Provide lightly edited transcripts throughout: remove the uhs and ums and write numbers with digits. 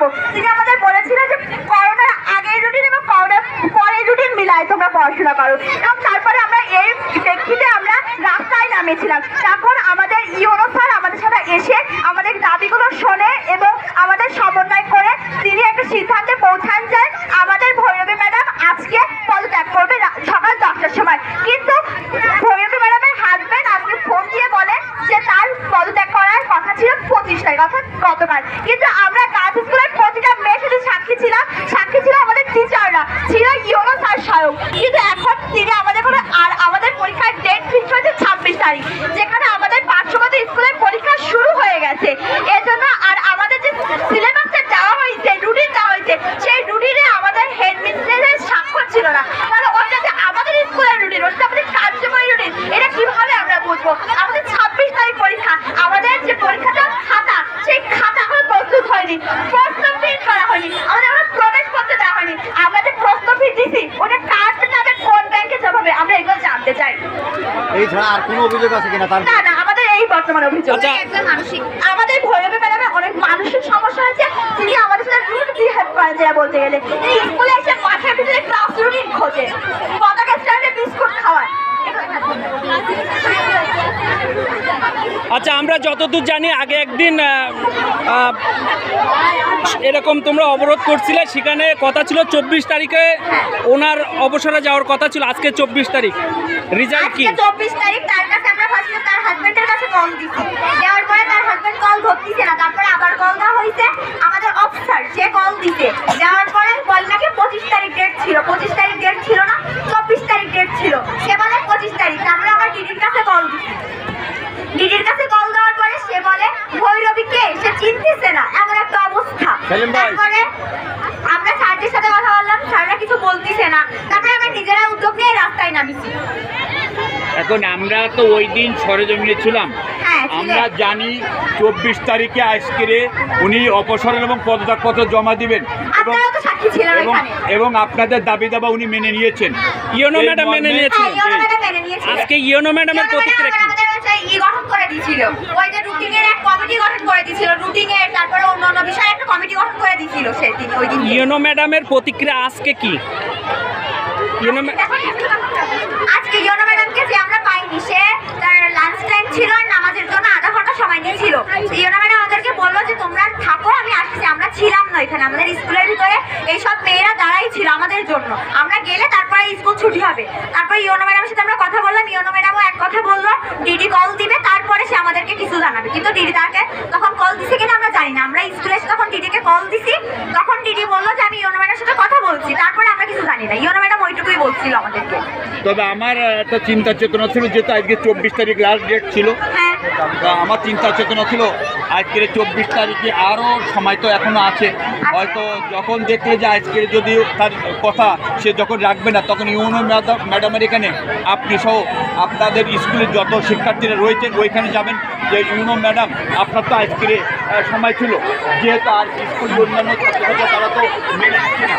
যাব। তিনি আমাদের বলেছিলেন যে করোনার আগের রুটিন এবং করোনার পরের রুটিন মিলাই তোমরা পড়াশোনা করো, এবং তারপরে আমরা এর প্রেক্ষিতে আমরা রাস্তায় নামেছিলাম। তখন আমাদের ইউনো স্যার আমাদের সাথে এসে আমাদের দাবিগুলো শোনে এবং আমাদের সমন্বয় করে তিনি একটা সিদ্ধান্তে পৌঁছান যে আমাদের ভৈরবী ম্যাডাম আজকে পদত্যাগ করবে সকাল 10টার সময়। কিন্তু ভৈরবী ম্যাডামের হাজবেন্ড আজকে ফোন দিয়ে বলে যে তার পদত্যাগ করার কথা ছিল 25 তারিখ অর্থাৎ গতকাল। কিন্তু আমরা গার্লস স্কুলের প্রতিটা মেয়ে সাথে সাক্ষী ছিল আমাদের টিচাররা, ছিল ইউনো স্যার স্বয়ং। কিন্তু এখন তিনি আমাদের কোনো আর আমাদের পরীক্ষার ডেট ফিক্স হয়েছে 26 তারিখ, যেখানে আমাদের পার্শ্ববর্তী স্কুলের পরীক্ষা শুরু হয়ে গেছে। এজন্য আর আমাদের যে সিলেবাসটা দেওয়া হয়েছে, রুটিন দেওয়া হয়েছে, সেই রুটিনে আমাদের হেডমিস্ট্রেসের স্বাক্ষর ছিল না। তাহলে ওইটা যে আমাদের স্কুলের রুটিন, ওটা আমাদের কার্যকরী রুটিন, এটা কিভাবে আমরা বুঝবো? আমাদের 26 তারিখ পরীক্ষা, আমাদের যে পরীক্ষাটা খাতা, সেই খাতা এখনো প্রস্তুত হয়নি, প্রশ্ন ফিট করা হয়নি, আমাদের এখনো প্রবেশ করতে দেওয়া হয়নি। আমরা যে প্রশ্ন ফিট দিছি ওটা কার যাবে, কোন ব্যাংকে জমা হবে, আমরা এগুলো জানতে চাই। এই ছাড়া আর কোনো অভিযোগ আছে কিনা? না, আমাদের এই বর্তমান অভিযোগ। আমাদের ভৈরবী ম্যাডামের অনেক মানসিক সমস্যা আছে, তিনি আমাদের সাথে রুট বিহেভ করেন যেটা বলতে গেলে। তিনি স্কুলে এসে মাঠের ভিতরে ক্লাস রুটিন খোঁজে, পতাকা স্ট্যান্ডে বিস্কুট খাওয়ায়। আচ্ছা, আমরা যতদূর জানি আগে একদিন এরকম তোমরা অবরোধ করছিলে, সেখানে কথা ছিল 24 তারিখে ওনার অবসরে যাওয়ার কথা ছিল, আজকে 24 তারিখ, রিজাল্ট কি? 24 তারিখ তার কাছে আমরা ফার্স্টে তার হাজবেন্ডের কাছে কল দিছি, দেওয়ার পরে তার হাজবেন্ড কল ধরতেছে না, তারপরে আবার কল দেওয়া হয়েছে আমাদের অফিসার, সে কল দিতে দেওয়ার পরে বল নাকি 25 তারিখ ডেট ছিল, 25 তারিখ ডেট ছিল না, 24 তারিখ ডেট ছিল, সে বলে 25 তারিখ। তারপরে আবার ডিডির কাছে কল দিছি, ডিডির কাছে কল দেওয়ার পরে সে বলে ভৈরবীকে সে চিনতেছে না, এমন একটা অবস্থা। তারপরে আমরা স্যারদের সাথে কথা বললাম, স্যাররা কিছু বলতেছে না, তারপরে আমরা নিজেরা উদ্যোগ নিয়ে রাস্তায় নামিছি। এখন আমরা তো ওই দিন সরেজমিনে ছিলাম, আমরা জানি 24 তারিখে আজকে উনি অপসারণ এবং পদত্যাগপত্র জমা দিবেন এবং আপনাদের দাবি দাবা উনি মেনে নিয়েছেন। ইউনো ম্যাডাম মেনে নিয়েছেন। আজকে ইউনো ম্যাডামের প্রতিক্রিয়া কি? গঠন করে দিয়েছিল, ওই যে রুটিনের এক কমিটি গঠন করে দিয়েছিল, রুটিনের তারপরে অন্যান্য বিষয়ে একটা কমিটি গঠন করে দিয়েছিল সেদিন। ওই দিন ইউনো ম্যাডামের প্রতিক্রিয়া আজকে কি? আজকে ইউনো ম্যাডামকে যে আমরা পাইনি, সে তার লাঞ্চ টাইম ছিল আর নামাজের জন্য আধা ঘন্টা সময় নিয়েছিল। ইউনো ম্যাডাম আমাদেরকে বললো যে তোমরা থাকো, আমি আসছি। আমরা ছিলাম না এখানে, আমাদের স্কুলের ভিতরে এইসব মেয়েরা দাঁড়াই ছিল আমাদের জন্য, আমরা গেলে তারপরে স্কুল ছুটি হবে। তারপরে ইউনো ম্যাডামের সাথে আমরা কথা বললাম, ইউনো ম্যাডামও এক কথা বললো, ডিডি কল দিবে, তারপরে সে আমাদেরকে কিছু জানাবে। কিন্তু ডিডি তাকে তখন কল দিছে কিনা আমরা জানি না। আমরা স্কুলে এসে তখন ডিডিকে কল দিছি, তখন ডিডি বললো যে আমি ইউনো ম্যাডামের সাথে কথা বলছি, তারপরে আমরা কিছু জানি না। ইউনো ম্যাডাম ওইটুকুই বলছিল আমাদেরকে। তবে আমার একটা চিন্তা চেতনা ছিল, যেহেতু আজকে 24 তারিখ লাস্ট ডেট ছিল, আমার চিন্তা চেতনা ছিল আজকের 24 তারিখে আরও সময় তো এখনো আছে, হয়তো যখন দেখলে যে আজকের যদি তার কথা সে যখন রাখবে না, তখন ইউনো ম্যাডামের এখানে আপনি সহ আপনাদের স্কুলের যত শিক্ষার্থীরা রয়েছেন ওইখানে যাবেন যে ইউনো ম্যাডাম আপনার তো আজকের সময় ছিল, যেহেতু আর স্কুল অন্যান্য ছাত্রছাত্রীরা তারা তো মেনে নিচ্ছে না,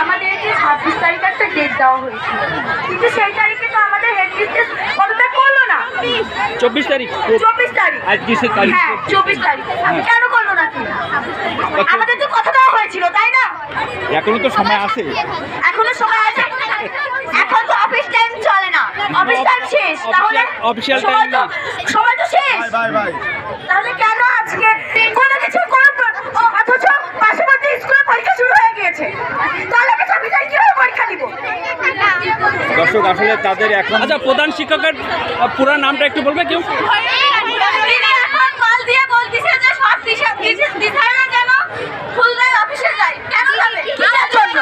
আমাদেরকে 26 তারিখ একটা ডেট দেওয়া হয়েছিল, কিন্তু সেই তারিখে তো আমাদের হেডমিস্ট্রেস পদত্যাগ করলো না। 24 তারিখ আজকে সে তারিখ, হ্যাঁ 24 তারিখ কেন করলো না? আমাদের তো কথা দেওয়া হয়েছিল, তাই না? এখনো তো সময় আছে, এখনো সময় আছে। এখন তো অফিস টাইম চলে না, অফিস টাইম শেষ, তাহলে অফিশিয়াল টাইম না, সময় তো শেষ। তাহলে কেন আজকে কোনো কিছু অথচ পার্শ্ববর্তী স্কুলে পরীক্ষা শুরু হয়ে গিয়েছে, তাহলে আমি 26 তারিখ কিভাবে পরীক্ষা দিব? দর্শক আসলে তাদের এখন। আচ্ছা, প্রধান শিক্ষকের পুরো নামটা একটু বলবে কেউ? এখন কল দিয়ে বলতেছে যে সব টিচাররা যেন ফুলদার অফিসে যায়। কেন যাবে? কিসের জন্য?